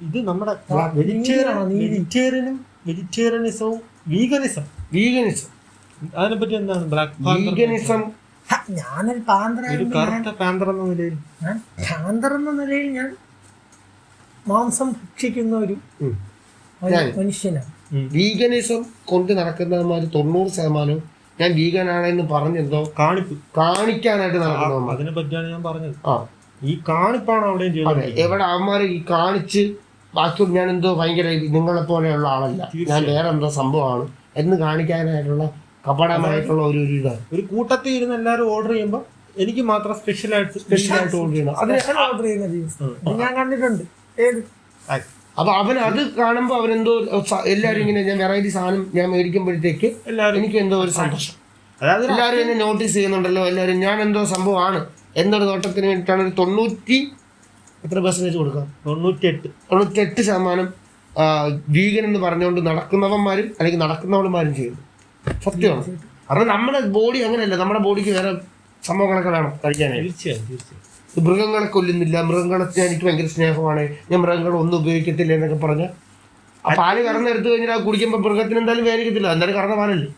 ഇത് നമ്മുടെ വെജിറ്റേറിയനിസവും വീഗനിസം. വീഗനിസം അതിനെപ്പറ്റി എന്താണ്? വീഗനിസം ഞാനൊരു ഒരു പാന്തരായിരുന്നു. കറുത്ത പാന്തർ എന്ന നിലയിൽ പാന്തർ എന്ന നിലയിൽ ഞാൻ മാംസം ഭക്ഷിക്കുന്ന ഒരു മനുഷ്യനാണ്. വീഗനിസം കൊണ്ട് നടക്കുന്നവന്മാർ 90% ഞാൻ വീഗനാണെന്ന് പറഞ്ഞെന്തോ കാണിക്കാനായിട്ട് നടക്കുന്നവന്മാർ. അതിനെ പറ്റിയാണ് ഞാൻ പറഞ്ഞത്. ആ, ഈ കാണിപ്പാണ് അവിടെയും അതെ. ചെയ്തത്. എവിടെ അവന്മാർ ഈ കാണിച്ച് ബാക്കി ഞാൻ എന്തോ ഭയങ്കര നിങ്ങളെ പോലെയുള്ള ആളല്ല, ഞാൻ വേറെ എന്തോ സംഭവമാണ് എന്ന് കാണിക്കാനായിട്ടുള്ള കപടമായിട്ടുള്ള ഒരു ഇതാണ്. ഒരു കൂട്ടത്തിൽ ഇരുന്ന് എല്ലാവരും ഓർഡർ ചെയ്യുമ്പോൾ എനിക്ക് മാത്രം സ്പെഷ്യലായിട്ട് ഓർഡർ ചെയ്യണം. ഓർഡർ ചെയ്യുന്ന ജീൻസ് ഞാൻ കണ്ടിട്ടുണ്ട്. ഏത് അപ്പൊ അവൻ അത് കാണുമ്പോൾ അവനെന്തോ എല്ലാവരും ഇങ്ങനെ ഞാൻ വെറൈറ്റി സാധനം ഞാൻ മേടിക്കുമ്പോഴത്തേക്ക് എനിക്ക് എന്തോ ഒരു സന്തോഷം. അതായത് എല്ലാവരും എന്നെ നോട്ടീസ് ചെയ്യുന്നുണ്ടല്ലോ, എല്ലാവരും ഞാൻ എന്തോ സംഭവമാണ് എന്നൊരു നോട്ടത്തിന് വേണ്ടിയിട്ടാണ് ഒരു 98% കൊടുക്കാം, 98% വീഗൻ എന്ന് പറഞ്ഞുകൊണ്ട് നടക്കുന്നവന്മാരും അല്ലെങ്കിൽ നടക്കുന്നവന്മാരും ചെയ്യുന്നു. സത്യമാണ്. കാരണം നമ്മുടെ ബോഡി അങ്ങനെയല്ല, നമ്മുടെ ബോഡിക്ക് വേറെ സംഭവങ്ങളൊക്കെ വേണം കഴിക്കാനായിട്ട്. തീർച്ചയായും മൃഗങ്ങളെ കൊല്ലുന്നില്ല, മൃഗങ്ങളെ എനിക്ക് ഭയങ്കര സ്നേഹമാണ്, ഞാൻ മൃഗങ്ങളെ ഒന്നും ഉപയോഗിക്കത്തില്ല എന്നൊക്കെ പറഞ്ഞ് ആ പാല് കറന്നെടുത്ത് കഴിഞ്ഞാൽ കുടിക്കുമ്പോൾ മൃഗത്തിന് എന്തായാലും വേദനിക്കത്തില്ല, എന്തായാലും കറന്ന പാലല്ലേ.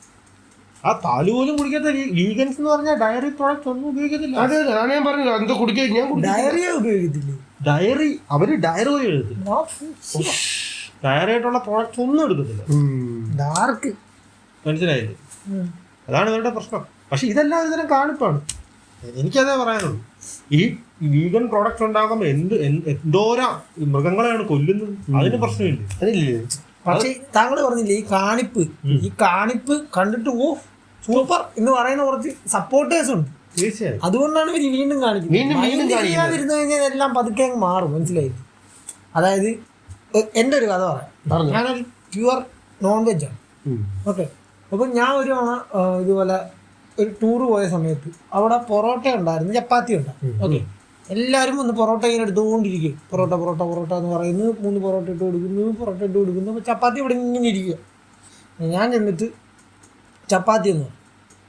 ആ പാല് പോലും കുടിക്കാത്ത വീഗൻസ് എന്ന് പറഞ്ഞാൽ ഡയറി പ്രോഡക്റ്റ് ഒന്നും ഉപയോഗിക്കത്തില്ല. അതെ അതെ, ഞാൻ പറഞ്ഞത് എന്തോ കുടിക്കുക, ഞാൻ ഡയറിയ ഉപയോഗിക്കത്തില്ലേ? ഡയറി അവര് ഡയറി പോലും എഴുതത്തില്ല, ഡയറി ആയിട്ടുള്ള പ്രോഡക്റ്റ് ഒന്നും എടുക്കത്തില്ല. ഡാർക്ക് മനസ്സിലായില്ലേ? അതാണ് ഇവരുടെ പ്രശ്നം. പക്ഷെ ഇതെല്ലാം ഒരു തരം കാണിപ്പാണ്. എനിക്കതേ പറയാനുള്ളൂ. ഈ വീഗൻ പ്രോഡക്റ്റ് ഉണ്ടാകുമ്പോൾ എന്തോരം മൃഗങ്ങളെയാണ് കൊല്ലുന്നത്, അതിന് പ്രശ്നമില്ല. അതില്ലേ? പക്ഷെ താങ്കൾ പറഞ്ഞില്ലേ ഈ കാണിപ്പ് കണ്ടിട്ട് ഓ സൂപ്പർ എന്ന് പറയുന്ന കുറച്ച് സപ്പോർട്ടേഴ്സ് ഉണ്ട്. തീർച്ചയായും അതുകൊണ്ടാണ് ഇവർ വീണ്ടും കാണിക്കുന്നത്. ചെയ്യാതിരുന്നു കഴിഞ്ഞാൽ എല്ലാം പതുക്കെ അങ്ങ് മാറും. മനസ്സിലായി? അതായത് എൻ്റെ ഒരു കഥ പറയാം. ഞാനൊരു പ്യുവർ നോൺ വെജ് ആണ്. ഓക്കെ, അപ്പം ഞാൻ ഒരു തവണ ഇതുപോലെ ഒരു ടൂറ് പോയ സമയത്ത് അവിടെ പൊറോട്ട ഉണ്ടായിരുന്നു, ചപ്പാത്തി ഉണ്ടായിരുന്നു. ഓക്കെ, എല്ലാവരും ഒന്ന് പൊറോട്ട ഇങ്ങനെ എടുത്തുകൊണ്ടിരിക്കും. പൊറോട്ട പൊറോട്ട പൊറോട്ട എന്ന് പറയുന്നത് 3 പൊറോട്ട ഇട്ട് കൊടുക്കുന്നു, പൊറോട്ട ഇട്ട് കൊടുക്കുന്നു. അപ്പോൾ ചപ്പാത്തി ഇവിടെ ഇങ്ങനെ ഇരിക്കുക. ഞാൻ ചെന്നിട്ട് ചപ്പാത്തി എന്ന് പറയും,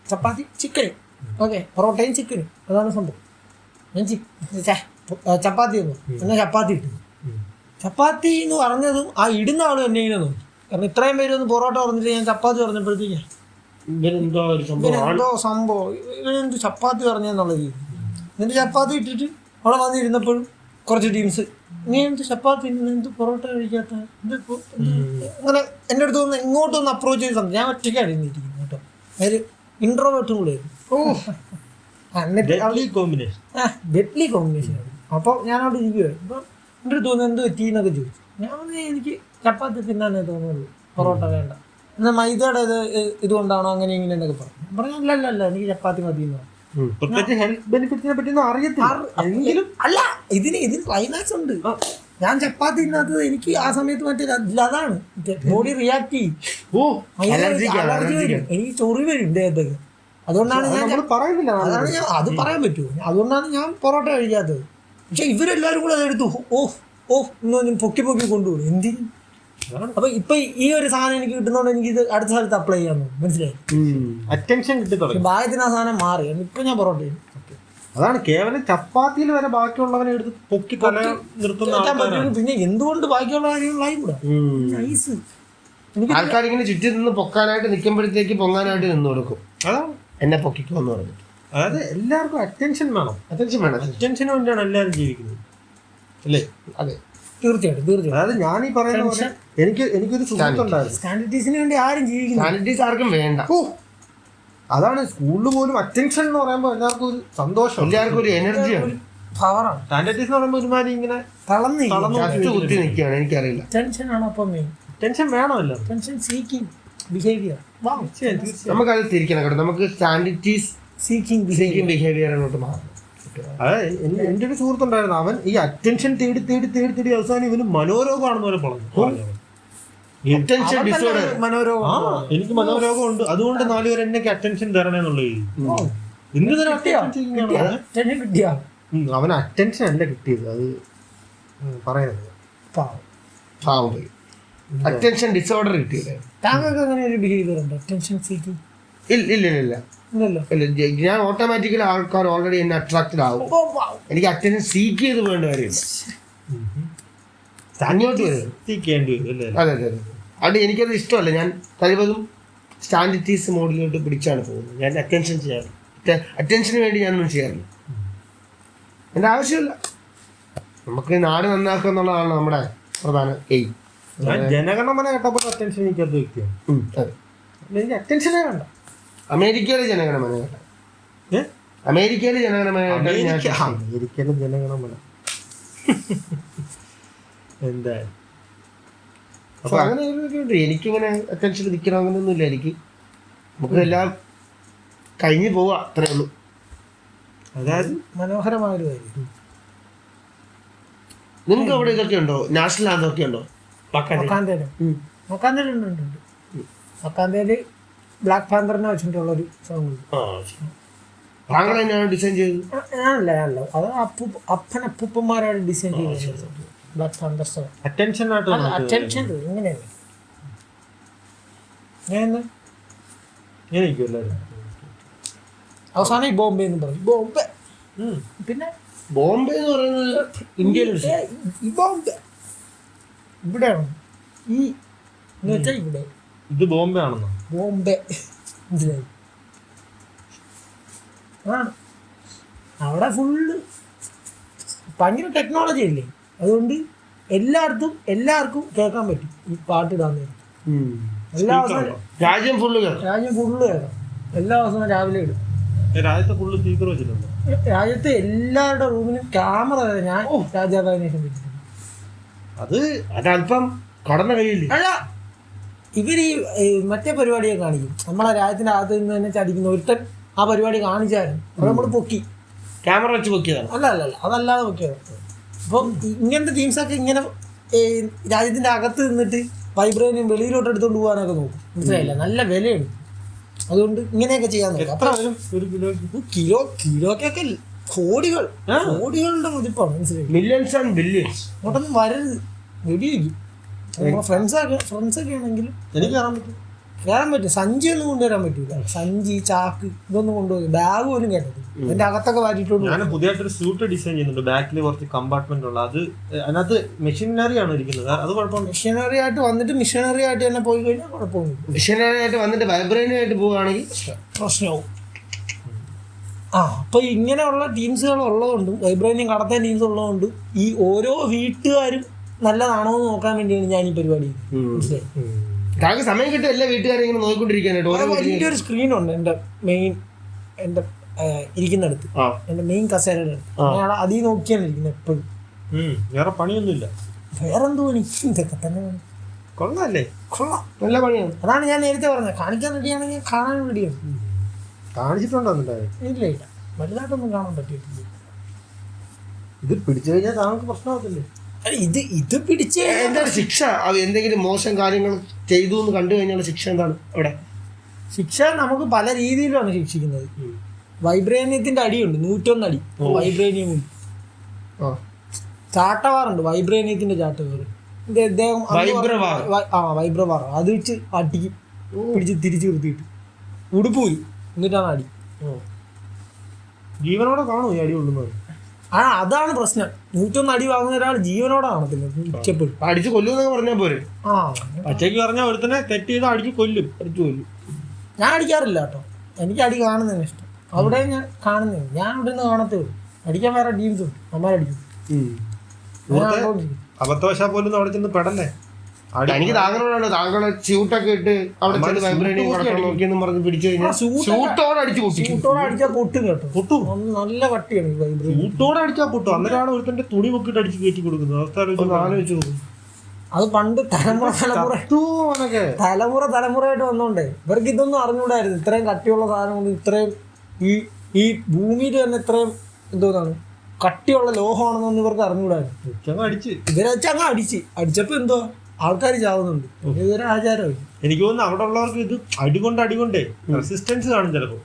ചപ്പാത്തി ചിക്കനും. ഓക്കെ, പൊറോട്ടയും ചിക്കനും, അതാണ് സംഭവം. ഞാൻ ചപ്പാത്തി എന്ന് പറയും, എന്നാൽ ചപ്പാത്തി ഇട്ടു. ചപ്പാത്തി എന്ന് പറഞ്ഞതും ആ ഇടുന്ന ആളും എന്നെ ഇങ്ങനെ നോക്കി. കാരണം ഇത്രയും പേര് ഒന്ന് പൊറോട്ട പറഞ്ഞിട്ട് ഞാൻ ചപ്പാത്തി പറഞ്ഞപ്പോഴത്തേക്ക് ഇവരെന്തോ സംഭവം ഇവരെന്ത് ചപ്പാത്തി പറഞ്ഞെന്നുള്ള രീതി. എന്നിട്ട് ചപ്പാത്തി ഇട്ടിട്ട് അവിടെ വന്നിരുന്നപ്പോഴും കുറച്ച് ടീംസ് നീ എന്ത് ചപ്പാത്തി എന്ത് പൊറോട്ട കഴിക്കാത്ത അങ്ങനെ എൻ്റെ അടുത്ത് വന്ന് ഇങ്ങോട്ടൊന്ന് അപ്രോച്ച് ചെയ്ത് ഞാൻ ഒറ്റയ്ക്കാണ് ഇരുന്നിരിക്കുന്നത് കേട്ടോ. അതായത് ഇൻട്രോവേർട്ടും കൂടെ ഡെഡ്ലി കോമ്പിനേഷൻ ആയിരുന്നു. അപ്പോൾ ഞാൻ അവിടെ ഇരിക്കുവായിരുന്നു. അപ്പം എൻ്റെ അടുത്ത് തോന്നുന്നു എന്ത് പറ്റി എന്നൊക്കെ ചോദിച്ചു. ഞാൻ എനിക്ക് ചപ്പാത്തി തിന്നാനേ തോന്നുള്ളൂ, പൊറോട്ട വേണ്ട. എന്നാൽ മൈദയുടെ ഇതുകൊണ്ടാണോ അങ്ങനെ ഇങ്ങനെ എന്നൊക്കെ പറഞ്ഞു. അല്ല എനിക്ക് ചപ്പാത്തി മതി എന്ന് പറഞ്ഞു. ഹെൽത്ത് ബെനിഫിറ്റ്സിനെ പറ്റി അറിയത്തില്ല. അല്ല, ഇതിന് ക്ലൈമാക്സ് ഉണ്ട്. ഞാൻ ചപ്പാത്തി തിന്നാത്തത് എനിക്ക് ആ സമയത്ത് മറ്റേ അതാണ് ബോഡി റിയാക്ട് ചെയ്യും. അലർജി വരും, എനിക്ക് ചൊറി വരും ദേഹത്തൊക്കെ. അതുകൊണ്ടാണ് ഞാൻ അത് പറയാൻ പറ്റുമോ, അതുകൊണ്ടാണ് ഞാൻ പൊറോട്ട കഴിക്കാത്തത്. പക്ഷെ ഇവരെല്ലാവരും കൂടെ അതെടുത്തു ഇന്നും പൊക്കി കൊണ്ടുപോകും. എന്തിനും. അപ്പൊ ഇപ്പൊ ഈ ഒരു സാധനം എനിക്ക് കിട്ടുന്നതുകൊണ്ട് എനിക്ക് ഇത് അടുത്ത സ്ഥലത്ത് അപ്ലൈ ചെയ്യാൻ മനസ്സിലായി. അറ്റൻഷൻ കിട്ടി. ഭാഗ്യത്തിന് ആ സാധനം മാറി. ഇപ്പൊ ഞാൻ പൊറോട്ട ചെയ്യും. അതാണ് കേവലം ചപ്പാത്തിയിൽ വരെ ബാക്കിയുള്ളവനെ എടുത്ത് പൊക്കി തല നിർത്തുന്ന. പിന്നെ എന്തുകൊണ്ട് ബാക്കിയുള്ള കാര്യങ്ങളായി കൂടാ. ആൾക്കാരിങ്ങനെ ചുറ്റി നിന്ന് പൊക്കാനായിട്ട് നിൽക്കുമ്പോഴത്തേക്ക് പൊങ്ങാനായിട്ട് നിന്ന് കൊടുക്കും. അതാണ് എന്നെ പൊക്കിക്കുമെന്ന് പറഞ്ഞു. അതായത് എല്ലാവർക്കും അറ്റൻഷൻ വേണം. അറ്റൻഷന് വേണ്ടിയാണ് എല്ലാവരും ജീവിക്കുന്നത് അല്ലേ? അതെ, തീർച്ചയായിട്ടും. അതായത് ഞാൻ ഈ പറയുന്ന പോലെ എനിക്കൊരു സുഹൃത്തുണ്ടായിരുന്നു. സ്റ്റാൻഡേർഡീസിന് വേണ്ടി ആരും ജീവിക്കുന്നു. സ്റ്റാൻഡേർഡീസ് ആർക്കും വേണ്ട. അതാണ് സ്കൂളിൽ പോലും അറ്റൻഷൻ എന്ന് പറയുമ്പോൾ എല്ലാവർക്കും ഒരു സന്തോഷം, എല്ലാവർക്കും ഒരു എനർജിയാണ്. സ്റ്റാൻഡേർഡീസ് എന്ന് പറയുമ്പോൾ ഒരുമാതിരി ഇങ്ങനെ കുത്തി നിൽക്കുകയാണ്. എനിക്കറിയില്ല, ടെൻഷനാണ്. അപ്പം ടെൻഷൻ വേണമല്ലോ. ടെൻഷൻ സീക്കിംഗ് ബിഹേവിയർ നമുക്കത് തിരിക്കണം കേട്ടോ. നമുക്ക് സ്റ്റാൻഡേർഡീസ് സീക്കിംഗ് ബിഹേവിയറിലോട്ട് മാറും. അതായത് എൻ്റെ ഒരു സുഹൃത്തുണ്ടായിരുന്നു. അവൻ ഈ അറ്റൻഷൻ തേടി അവസാനം ഇവന് മനോരോഗമാണെന്ന് പോലെ പറഞ്ഞു. എനിക്ക് മനോരോഗം ഉണ്ട്, അതുകൊണ്ട് 4 പേര് എന്നൊക്കെ അറ്റൻഷൻ തരണേന്നുള്ളത്. എന്ത് തരം അറ്റൻഷൻ കിട്ടിയ അവന് അറ്റൻഷൻ അല്ല കിട്ടിയത്, അത് പറയുന്നത് അറ്റൻഷൻ ഡിസോർഡർ കിട്ടിയില്ലേ? താങ്കൾക്ക് അങ്ങനെ ഒരു ബിഹേവിയർ ഉണ്ട് അറ്റൻഷൻ സീക്കിംഗ്? ഇല്ല. ഞാൻ ഓട്ടോമാറ്റിക്കലി ആൾക്കാർ ഓൾറെഡി എന്നെ അട്രാക്റ്റഡ് ആവും. എനിക്ക് അറ്റൻഷൻ സീക്ക് ചെയ്ത് വേണ്ട കാര്യമില്ല. അതെ. അത് എനിക്കത് ഇഷ്ടമല്ല. ഞാൻ കഴിവതും സ്റ്റാൻഡേർഡീസ് മോഡിലോട്ട് പിടിച്ചാണ് പോകുന്നത്. ഞാൻ അറ്റൻഷൻ ചെയ്യാറ് അറ്റൻഷന് വേണ്ടി ഞാനൊന്നും ചെയ്യാറില്ല. എൻ്റെ ആവശ്യമില്ല. നമുക്ക് നാട് നന്നാക്കുക എന്നുള്ളതാണ് നമ്മുടെ പ്രധാന എയിം. ഞാൻ ജനഗണമന കേട്ടപ്പോൾ അറ്റൻഷൻ എനിക്കത് വ്യക്തിയാണ്. അതെ, എനിക്ക് അറ്റൻഷനേ വേണ്ട. അമേരിക്കയിലെ ജനഗണമന കേട്ട അമേരിക്കയിലെ ജനഗണമന അമേരിക്കയിലെ ജനഗണമന എന്തായാലും അപ്പൊ അങ്ങനെ എനിക്കിങ്ങനെ അറ്റൻഷൻ നിൽക്കണം അങ്ങനെയൊന്നുമില്ല. എനിക്ക് നമുക്ക് എല്ലാം കഴിഞ്ഞു പോവാ, അത്രേ ഉള്ളൂ. അതായത് മനോഹരമായൊരു കാര്യം. നിങ്ങൾക്ക് അവിടെ ഇതൊക്കെ ഉണ്ടോ? നാഷണൽ ആന്തം ഒക്കെ ഉണ്ടോ? മക്കാന്തേല് ബ്ലാക്ക് പാന്തറിനെ വെച്ചിട്ടുള്ളൊരു സോങ് ഉണ്ട്. താങ്കൾ തന്നെയാണ് ഡിസൈൻ ചെയ്തത്? ഞാനല്ല അത് അപ്പൂപ്പന്മാരാണ് ഡിസൈൻ ചെയ്തത്. Black Panther song attention attention ഇങ്ങനെയല്ല. ഞാൻ അവസാനം ഈ ബോംബെ എന്ന് പറയും. ബോംബെ പിന്നെ ബോംബെ എന്ന് പറയുന്നത് ഇന്ത്യയിൽ ഈ ബോംബെ ഇവിടെയാണ്. ഈ എന്ന് വെച്ചാൽ ഇവിടെ ഇത് ബോംബെ ആണെന്നോ? ബോംബെ മനസ്സിലായി. ആ അവിടെ ഫുള്ള് ഭയങ്കര ടെക്നോളജി അല്ലേ, അതുകൊണ്ട് എല്ലാവർക്കും കേൾക്കാൻ പറ്റും ഈ പാട്ടിടാൻ നേരം. എല്ലാ ദിവസവും രാജ്യം ഫുള്ള് കേൾക്കാം. എല്ലാ ദിവസവും രാവിലെ ഇടും. രാജ്യത്തെ ഫുള്ള് സ്പീക്കർ വെച്ചിട്ടുണ്ടോ? രാജ്യത്തെ എല്ലാവരുടെ റൂമിലും ക്യാമറ വരെ ഞാൻ രാജാവായതിനു വെച്ചിട്ടുണ്ട്. അതല്പം കടന്ന കയ്യില്ലേ? അല്ല, ഇവർ ഈ മറ്റേ പരിപാടിയെ കാണിക്കും. നമ്മളെ രാജ്യത്തിന്റെ അകത്ത് നിന്ന് തന്നെ ചതിക്കുന്ന ഒരുത്തൻ ആ പരിപാടി കാണിച്ചായിരുന്നു. അത് നമ്മൾ പൊക്കി ക്യാമറ വെച്ച് പൊക്കിയതാണ്. അല്ല അതല്ലാതെ പൊക്കിയത്. അപ്പം ഇങ്ങനത്തെ ടീംസൊക്കെ ഇങ്ങനെ രാജ്യത്തിന്റെ അകത്ത് നിന്നിട്ട് വൈബ്രേനിയം വെളിയിലോട്ട് എടുത്തുകൊണ്ട് പോകാനൊക്കെ നോക്കും. മനസ്സിലായില്ല, നല്ല വിലയുണ്ട്. അതുകൊണ്ട് ഇങ്ങനെയൊക്കെ ചെയ്യാൻ നോക്കും. അപ്പൊ കിലോക്കൊക്കെ കോടികളുടെ മതിപ്പാണ്. മനസ്സിലായി, മില്യൺസ് ആൻഡ് ബില്യൺസ്. അങ്ങോട്ടൊന്നും വരരുത്, വെടിവെക്കും. ഫ്രണ്ട്സൊക്കെ ആണെങ്കിലും എനിക്ക് കയറാൻ പറ്റും. സഞ്ചി ഒന്നും കൊണ്ടുവരാൻ പറ്റൂല. സഞ്ചി, ചാക്ക് ഇതൊന്നും കൊണ്ടുപോയി ബാഗ് പോലും കേട്ടത് അതിന്റെ അകത്തൊക്കെ വാരിയിട്ടുണ്ട്. ഞാൻ പുതിയതായിട്ടൊരു സ്യൂട്ട് ഡിസൈൻ ചെയ്യുന്നുണ്ട്. ബാക്കിൽ കുറച്ച് കമ്പാർട്ട്മെന്റ് ഉള്ള അത്. അതിനകത്ത് മെഷീനറി ആണ് ഇരിക്കുന്നത്. അത് കുഴപ്പമില്ല. മിഷനറി ആയിട്ട് വന്നിട്ട് മിഷനറി ആയിട്ട് തന്നെ പോയി കഴിഞ്ഞാൽ കുഴപ്പമൊന്നുമില്ല. മിഷനറി ആയിട്ട് വന്നിട്ട് വൈബ്രേനിയായിട്ട് പോവുകയാണെങ്കിൽ പ്രശ്നമാവും. അപ്പൊ ഇങ്ങനെയുള്ള ടീംസുകൾ ഉള്ളതുകൊണ്ടും വൈബ്രേനിയം കടത്താൻ ടീംസ് ഉള്ളതുകൊണ്ടും ഈ ഓരോ വീട്ടുകാരും നല്ലതാണോ എന്ന് നോക്കാൻ വേണ്ടിയാണ് ഞാൻ ഈ പരിപാടി. താങ്കൾ സമയം കിട്ടും എല്ലാ വീട്ടുകാരും ഇങ്ങനെ നോക്കിക്കൊണ്ടിരിക്കാനായിട്ട്. വലിയൊരു സ്ക്രീനുണ്ട് എൻ്റെ ഇരിക്കുന്നിടത്ത്, എൻ്റെ മെയിൻ കസേരയുടെ അടുത്ത്. ഞാൻ അതിൽ നോക്കിയാണ് ഇരിക്കുന്നത് എപ്പോഴും. വേറെ പണിയൊന്നുമില്ല. വേറെന്തോ ഇതൊക്കെ തന്നെ കൊള്ളാല്ലേ? കൊള്ളാം, നല്ല പണിയാണ്. അതാണ് ഞാൻ നേരത്തെ പറഞ്ഞത്. കാണിക്കാൻ റെഡിയാണെങ്കിൽ കാണാൻ റെഡിയാണ്. കാണിച്ചിട്ടുണ്ടോ? ഇല്ല വലുതായിട്ടൊന്നും കാണാൻ പറ്റിയിട്ടില്ല. ഇത് പിടിച്ചു കഴിഞ്ഞാൽ താങ്കൾക്ക് പ്രശ്നമാകത്തില്ലേ? ഇത് പിടിച്ച് എന്താണ് ശിക്ഷ? എന്തെങ്കിലും മോശം കാര്യങ്ങൾ ചെയ്തു എന്ന് കണ്ടു കഴിഞ്ഞാൽ ശിക്ഷ എന്താണ് അവിടെ? ശിക്ഷ നമുക്ക് പല രീതിയിലാണ് ശിക്ഷിക്കുന്നത്. വൈബ്രേനിയത്തിന്റെ അടിയുണ്ട്, 101 അടി വൈബ്രേനിയം. ചാട്ടവാറുണ്ട്, വൈബ്രേനിയത്തിന്റെ ചാട്ടവാറ്. ഇദ്ദേഹം വൈബ്രവാർ അത് വെച്ച് അടിക്കും, പിടിച്ച് തിരിച്ചു നിർത്തിയിട്ട് ഉടുപ്പ് പോയി എന്നിട്ടാണ് അടി. ജീവനോടെ കാണുമോ ഈ അടി കൊള്ളുന്നത്? അതാണ് പ്രശ്നം. 101 അടി വാങ്ങുന്ന ഒരാൾ ജീവനോടെ കാണത്തില്ല. ഉച്ചപ്പോഴും അടിച്ച് കൊല്ലുമെന്നൊക്കെ പറഞ്ഞാൽ പോരെ. പച്ചയ്ക്ക് പറഞ്ഞാൽ ഒരുത്തനെ തെറ്റ് ചെയ്ത് അടിച്ച് കൊല്ലും. ഞാൻ അടിക്കാറില്ല കേട്ടോ. എനിക്ക് അടി കാണുന്നതിന് ഇഷ്ടം. അവിടെ ഞാൻ കാണുന്നത്, ഞാൻ ഇവിടെ നിന്ന് കാണത്തേ ഉള്ളൂ. അടിക്കാൻ വേറെ ടീംസ് ഉണ്ട്, അമ്മരടിക്കും. അബദ്ധവശാൽ പോലും അവിടെ ചെന്ന് പെടല്ലേ. എനിക്ക് താങ്കളോടാണ് താങ്കളെ സ്യൂട്ടൊക്കെ ഇട്ട് അവിടെ ചെന്ന് വൈബ്രേനിയം കടക്കാൻ നോക്കിയെന്ന് പറഞ്ഞ് പിടിച്ചു കഴിഞ്ഞാൽ ഷൂട്ടോടെ അടിച്ച് പൊട്ടും. ഷൂട്ടോടെ അടിച്ചാൽ പൊട്ടും കേട്ടോ. പൊട്ടും, നല്ല കട്ടിയാണ് വൈബ്രേനിയം. ഷൂട്ടോടെ അടിച്ചാൽ പൊട്ടും. അന്നേരമാണ് ഒരുത്തന്റെ തുണി പൊക്കിട്ട് അടിച്ച് കയറ്റി കൊടുക്കുന്നത്. അവസ്ഥ ആലോചിച്ച് നോക്കും. അത് പണ്ട് തലമുറയായിട്ട് വന്നോണ്ടേ ഇവർക്ക് ഇതൊന്നും അറിഞ്ഞുകൂടായിരുന്നു. ഇത്രയും കട്ടിയുള്ള സാധനം കൊണ്ട് ഇത്രയും ഈ ഭൂമിയിൽ തന്നെ ഇത്രയും എന്തോന്നാണ് കട്ടിയുള്ള ലോഹമാണെന്നൊന്നും ഇവർക്ക് അറിഞ്ഞുകൂടായിരുന്നു. ഇവരെ വെച്ച് അങ്ങ് അടിച്ചപ്പോ എന്തോ ആൾക്കാർ ചാവുന്നുണ്ട്. ഇതൊരു ആചാരമായി. എനിക്ക് തോന്നുന്നു അവിടെ ഉള്ളവർക്ക് ഇത് അടികൊണ്ടേ റെസിസ്റ്റൻസ് കാണും. ചിലപ്പോ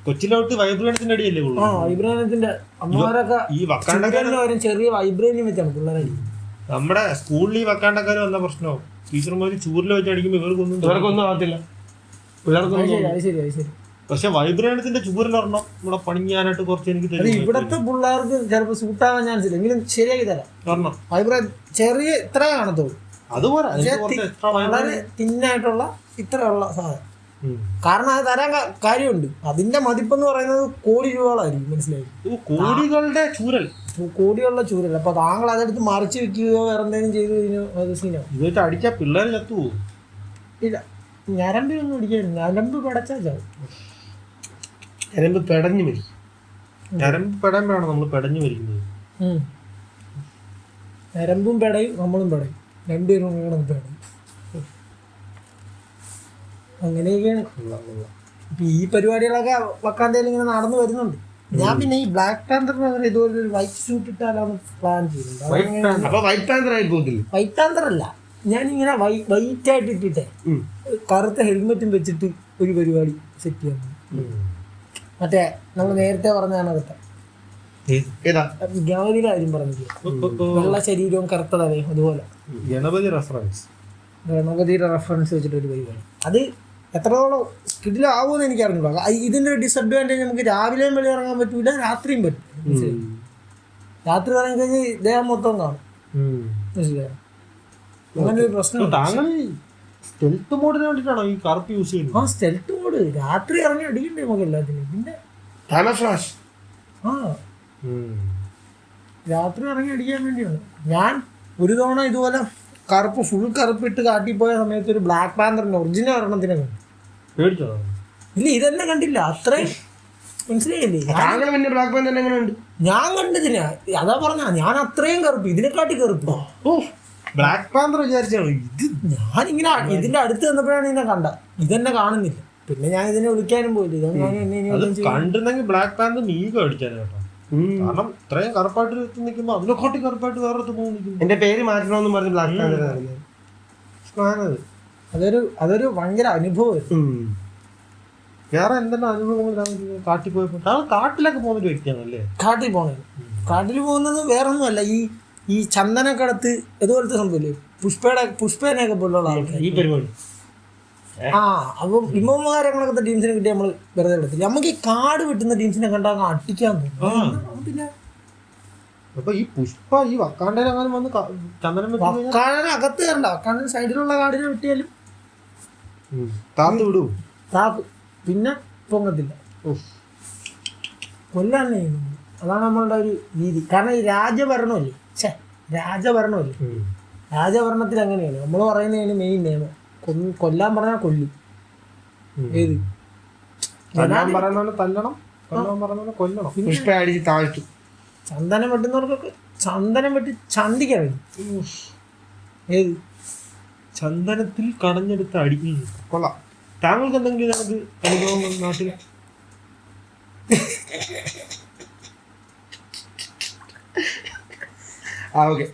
കൊച്ചിലോട്ട് വൈബ്രേനിയത്തിന്റെ അടിയല്ലേ ഉള്ളൂ. വൈബ്രേനിയത്തിന്റെ അമ്മമാരൊക്കെ ഈ വക്കാണ്ടക്കാരും ചെറിയ വൈബ്രേനിയം വെച്ചാണ് പിള്ളേരടി. നമ്മുടെ സ്കൂളിൽ ഈ വക്കാണ്ടക്കാർ വന്ന പ്രശ്നവും ടീച്ചർമാർ ചൂരിൽ വെച്ച് അടിക്കുമ്പോൾ ഇവർക്കൊന്നും ആകത്തില്ല. ശരി. പക്ഷെ വൈബ്രേനിയത്തിന്റെ ചൂരിലൊരെണ്ണം ഇവിടെ പണിയാനായിട്ട് കുറച്ച് എനിക്ക് ഇവിടത്തെ പിള്ളേർക്ക് ചിലപ്പോൾ സൂട്ടാകാൻ ചാൻസ് ഇല്ല. എങ്കിലും ശരിയാക്കി തരാം. വൈബ്രേൻ ചെറിയ ഇത്രേ കാണത്തുള്ളൂ. അതുപോലെ വളരെ തിന്നായിട്ടുള്ള ഇത്രയുള്ള സാധനം കാരണം അത് തരാൻ കാര്യമുണ്ട്. അതിന്റെ മതിപ്പെന്ന് പറയുന്നത് കോടി രൂപകളായിരിക്കും. മനസ്സിലായി? കോടികളുടെ ചൂരൽ, കോടിയുള്ള ചൂരൽ. അപ്പൊ താങ്കൾ അതെടുത്ത് മറിച്ച് വെക്കുകയോ വേറെ എന്തെങ്കിലും ചെയ്തു കഴിഞ്ഞാൽ അത് സീനോ. ഇതായിട്ട് അടിച്ചാൽ പിള്ളേർ ചത്തുപോകും. ഇല്ല, ഞരമ്പിലൊന്നും അടിക്കാനില്ല. ഞരമ്പ് പടച്ചാ ചാവും. ഞരമ്പ് പെടഞ്ഞു മതി. ഞരമ്പ് പെടയുമ്പോഴാണ് നമ്മൾ പെടഞ്ഞു മരിക്കുന്നത്. ഞരമ്പും പെടയും നമ്മളും പെടയും, രണ്ടുപേരും കൂടെ പെടയും. അങ്ങനെയൊക്കെയാണ്. ഇപ്പൊ ഈ പരിപാടികളൊക്കെ വക്കാന്തയിൽ ഇങ്ങനെ നടന്നു വരുന്നുണ്ട്. ഞാൻ പിന്നെ ഈ ബ്ലാക്ക് പാന്തറിന് ഇതുപോലെ ഒരു വൈറ്റ് സ്യൂട്ട് ഇട്ടാലാണ് പ്ലാൻ ചെയ്യുന്നത്. അപ്പൊ വൈറ്റ് പാന്തർ ആയി പോകത്തില്ല. വൈറ്റ് പാന്തർ അല്ല, ഞാനിങ്ങനെ വൈറ്റ് ആയിട്ട് ഇട്ടിട്ടേ കറുത്ത ഹെൽമെറ്റും വെച്ചിട്ട് ഒരു പരിപാടി സെറ്റ് ചെയ്യാൻ. മറ്റേ നമ്മൾ നേരത്തെ പറഞ്ഞാണ് അതൊക്കെ ഏതാ ഗണപതിയുടെ കാര്യം പറഞ്ഞില്ല, വെള്ള ശരീരവും കറുത്ത തലയും. അതുപോലെ ഗണപതി റെഫറൻസ്, ഗണപതിയുടെ റെഫറൻസ് വെച്ചിട്ട് ഒരു പരിപാടി. അത് എത്രത്തോളം സ്കിഡിലാവുമെന്ന് എനിക്ക് അറിഞ്ഞൂടാ. ഇതിന്റെ ഒരു ഡിസഡ്വാൻറ്റേജ് നമുക്ക് രാവിലെയും വെളി ഇറങ്ങാൻ പറ്റൂല, രാത്രിയും പറ്റും. രാത്രി ഇറങ്ങി കഴിഞ്ഞാൽ ദേഹം മൊത്തം കാണും. മനസ്സിലായോ? അങ്ങനെ ഒരു പ്രശ്നം. താങ്കൾ സ്റ്റെൽത്ത് മോഡിന് വേണ്ടിട്ടാണോ ഈ കറുപ്പ് യൂസ് ചെയ്യുന്നത്? ആ, സ്റ്റെൽത്ത് മോഡ് രാത്രി ഇറങ്ങി അടിക്കണ്ടേ നമുക്ക് എല്ലാത്തിനും. പിന്നെ ഫ്ലാഷ് രാത്രി ഇറങ്ങി അടിക്കാൻ വേണ്ടിയാണ്. ഞാൻ ഒരു തവണ ഇതുപോലെ കറുപ്പ് ഫുൾ കറുപ്പിട്ട് കാട്ടിപ്പോയ സമയത്ത് ഒരു ബ്ലാക്ക് പാന്തറിന്റെ ഒറിജിനൽ ഒരെണ്ണത്തിനെ കണ്ടു. പേടിച്ചോ? ഇല്ല, ഇതെന്നെ കണ്ടില്ല. അത്രയും മനസ്സിലായില്ലേ? പിന്നെ ബ്ലാക്ക് പാന്തർ എങ്ങനെയുണ്ട്? ഞാൻ കണ്ടതിനാ, അതാ പറഞ്ഞ ഞാൻ അത്രയും കറുപ്പ്, ഇതിനെക്കാട്ടി കറുപ്പ്. ബ്ലാക്ക് പാന്തർ വിചാരിച്ചാണ് ഇത്. ഞാനിങ്ങനെ ഇതിന്റെ അടുത്ത് വന്നപ്പോഴാണ് ഇതിനെ കണ്ട. ഇതെന്നെ കാണുന്നില്ല. പിന്നെ ഞാൻ ഇതിനെ വിളിക്കാനും പോയില്ല. കണ്ടിരുന്നെങ്കിൽ ബ്ലാക്ക് പാന്തർ നീക്കം അടിച്ചാണ് കേട്ടോ. കാരണം ഇത്രയും കറുപ്പായിട്ട് നിൽക്കുമ്പോ അതിനെക്കാട്ടി കറുപ്പായിട്ട് വേറെ നിൽക്കുന്നു. എന്റെ പേര് മാറ്റണമെന്ന് പറഞ്ഞ് ബ്ലാക്ക് പാന്തർ. അതൊരു ഭയങ്കര അനുഭവം. വേറെ എന്തെല്ലാം അനുഭവങ്ങൾ കാട്ടിൽ പോയപ്പോ? കാട്ടിലൊക്കെ പോകുന്ന ഒരു വ്യക്തിയാണല്ലേ? കാട്ടിൽ പോകുന്നത് വേറൊന്നുമല്ല, ഈ ചന്ദനക്കടത്ത് ഇതുപോലത്തെ സംഭവമില്ലേ, പുഷ്പേനെയൊക്കെ പോലുള്ള ആൾക്കാർ ഈ പരിപാടി. അപ്പം വിമോചനങ്ങളൊക്കെ ടീംസിനെ കിട്ടി നമ്മൾ വെറുതെ എടുത്തില്ല. നമുക്ക് ഈ കാട് വെട്ടുന്ന ടീംസിനെ കണ്ടാൽ അടിക്കാൻ തോന്നും. പിന്നെ അപ്പൊ ഈ പുഷ്പ ഈ വക്കാണ്ടേനെങ്ങാനും വന്ന് ചന്ദനം വക്കാടന് അകത്ത് കണ്ട, വക്കാണ്ടൻ സൈഡിലുള്ള കാടിനെ വെട്ടിയാലും താത്ത് വിടും, താക്കും. പിന്നെ പൊങ്ങത്തില്ല, കൊല്ലാൻ ചെയ്യുന്നു. അതാണ് നമ്മളുടെ ഒരു രീതി. കാരണം ഈ രാജഭരണമല്ലേ, രാജഭരണത്തിൽ അങ്ങനെയാണ്. നമ്മൾ പറയുന്നതിന് മെയിൻ നിയമം കൊല്ലാൻ പറഞ്ഞാൽ കൊല്ലും. ഏത് പറയുന്ന തല്ലണം, കൊല്ലാൻ പറയുന്ന കൊല്ലണം. പുഷ്പ അടിച്ച് താഴ്ത്തു. ചന്ദനം വെട്ടുന്നവർക്കൊക്കെ ചന്ദനം വെട്ടി ചന്തിക്കാൻ വേണ്ടി. ഏത് ചന്ദനത്തിൽ കടഞ്ഞെടുത്ത് അടിക്കുന്നു. കൊള്ളാം. താങ്കൾക്ക് എന്തെങ്കിലും നമുക്ക് അനുഭവങ്ങൾ നാട്ടിൽ? ഓക്കെ.